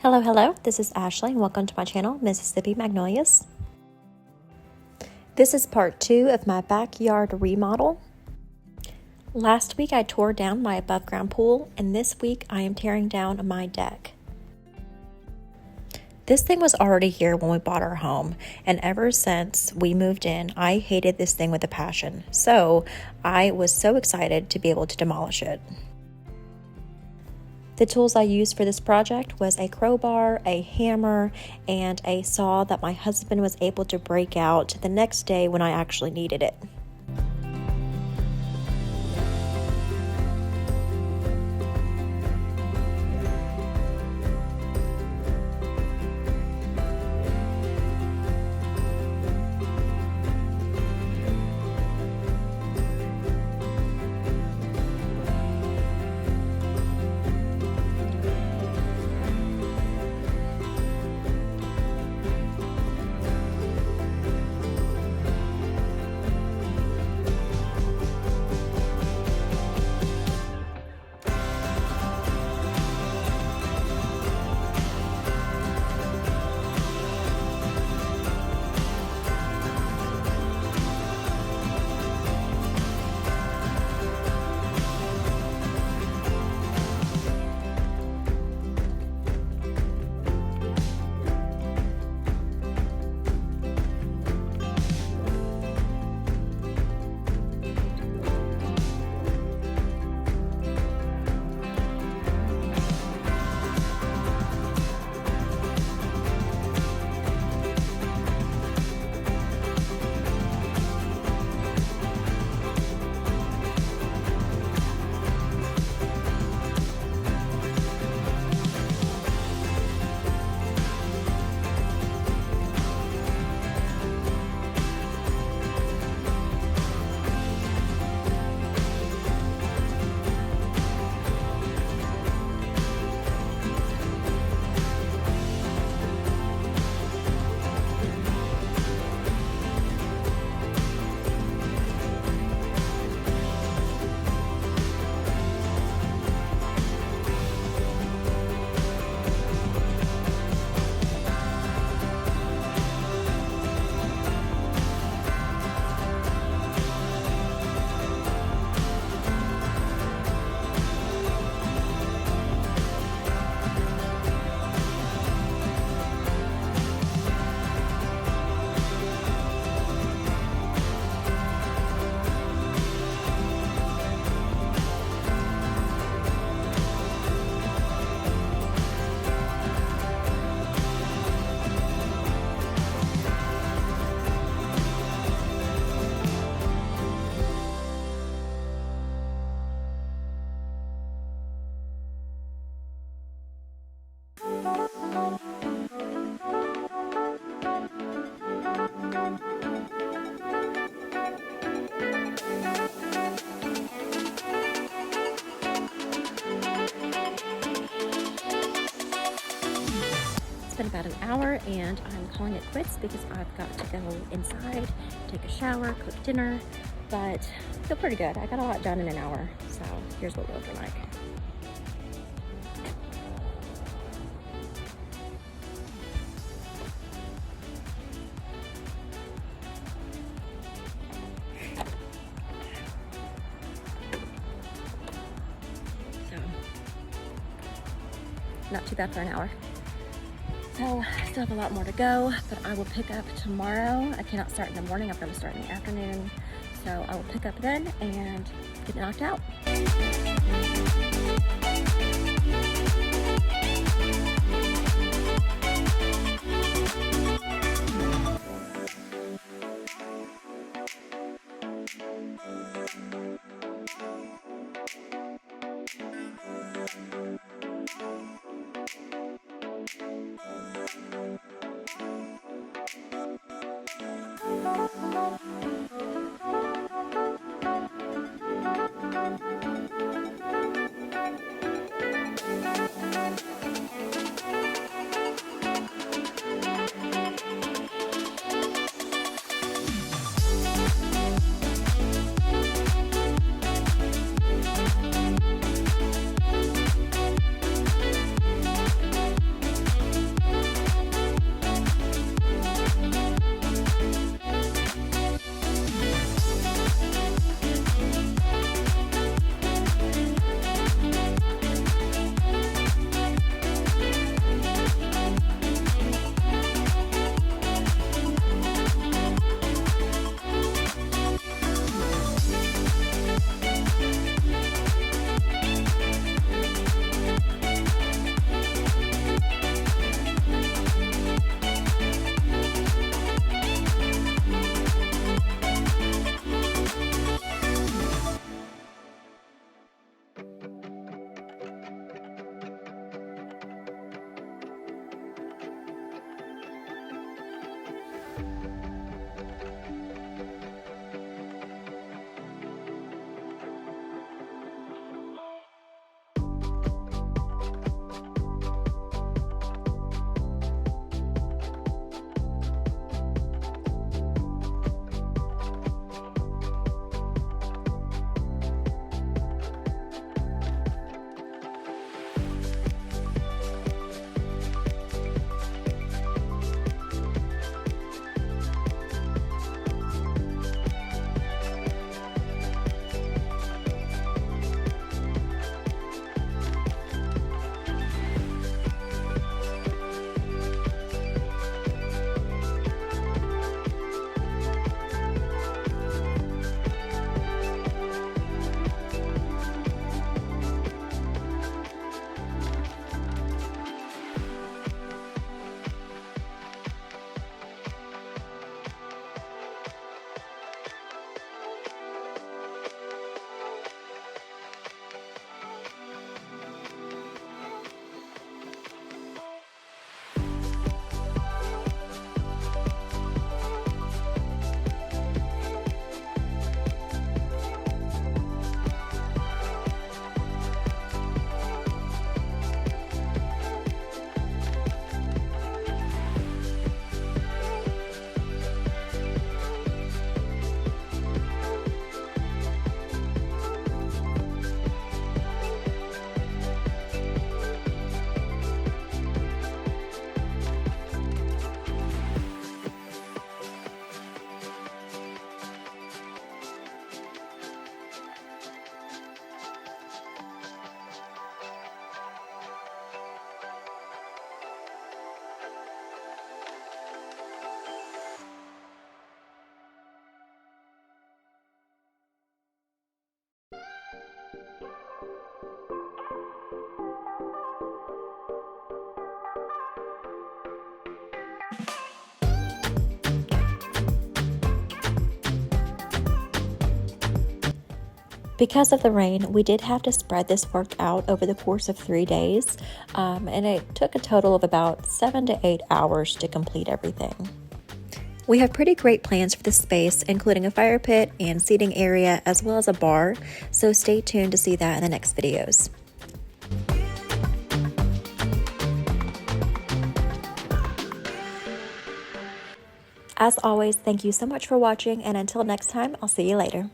Hello, this is Ashley and welcome to my channel, Mississippi Magnolias. This is part 2 of my backyard remodel. Last week I tore down my above ground pool and this week I am tearing down my deck. This thing was already here when we bought our home, and ever since we moved in, I hated this thing with a passion, so I was so excited to be able to demolish it. The tools I used for this project was a crowbar, a hammer, and a saw that my husband was able to break out the next day when I actually needed it. It's been about an hour and I'm calling it quits because I've got to go inside, take a shower, cook dinner, but I feel pretty good. I got a lot done in an hour, so here's what we're looking like. So, not too bad for an hour. So I still have a lot more to go, but I will pick up tomorrow. I cannot start in the morning, I'm going to start in the afternoon. So I will pick up then and get knocked out. Because of the rain, we did have to spread this work out over the course of 3 days, and it took a total of about 7 to 8 hours to complete everything. We have pretty great plans for the space, including a fire pit and seating area, as well as a bar, so stay tuned to see that in the next videos. As always, thank you so much for watching, and until next time, I'll see you later.